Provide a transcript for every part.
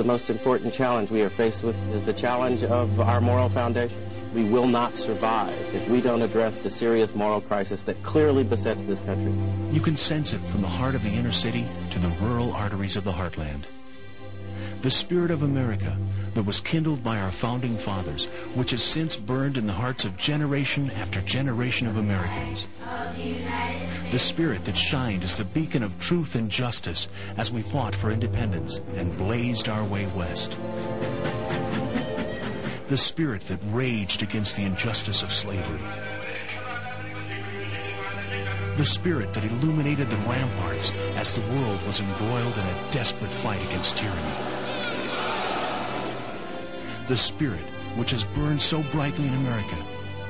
The most important challenge we are faced with is the challenge of our moral foundations. We will not survive if we don't address the serious moral crisis that clearly besets this country. You can sense it from the heart of the inner city to the rural arteries of the heartland. The spirit of America that was kindled by our founding fathers, which has since burned in the hearts of generation after generation of Americans. The spirit that shined as the beacon of truth and justice as we fought for independence and blazed our way west. The spirit that raged against the injustice of slavery. The spirit that illuminated the ramparts as the world was embroiled in a desperate fight against tyranny. The spirit which has burned so brightly in America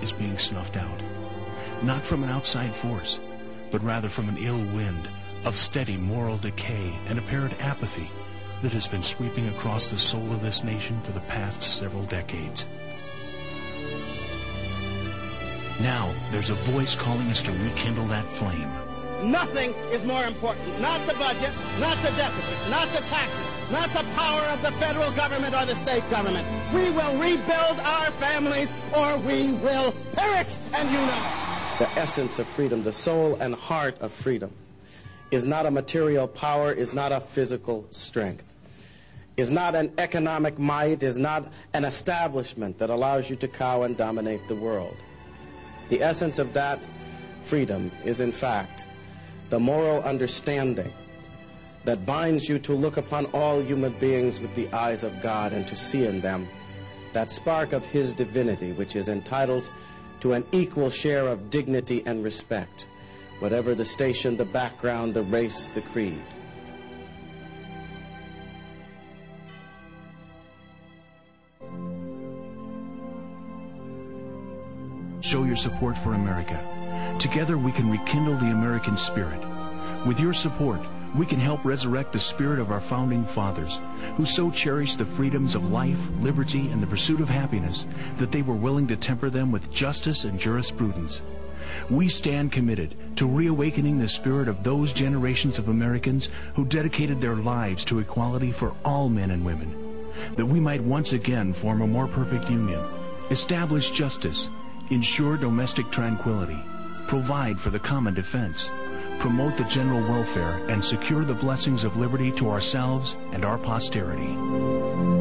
is being snuffed out, not from an outside force, but rather from an ill wind of steady moral decay and apparent apathy that has been sweeping across the soul of this nation for the past several decades. Now, there's a voice calling us to rekindle that flame. Nothing is more important. Not the budget, not the deficit, not the taxes, not the power of the federal government or the state government. We will rebuild our families or we will perish, and you know. The essence of freedom, the soul and heart of freedom, is not a material power, is not a physical strength, is not an economic might, is not an establishment that allows you to cow and dominate the world. The essence of that freedom is, in fact, the moral understanding that binds you to look upon all human beings with the eyes of God and to see in them that spark of His divinity which is entitled to an equal share of dignity and respect, whatever the station, the background, the race, the creed. Show your support for America. Together we can rekindle the American spirit. With your support, we can help resurrect the spirit of our founding fathers, who so cherished the freedoms of life, liberty, and the pursuit of happiness that they were willing to temper them with justice and jurisprudence. We stand committed to reawakening the spirit of those generations of Americans who dedicated their lives to equality for all men and women, that we might once again form a more perfect union, establish justice, ensure domestic tranquility, provide for the common defense, promote the general welfare, and secure the blessings of liberty to ourselves and our posterity.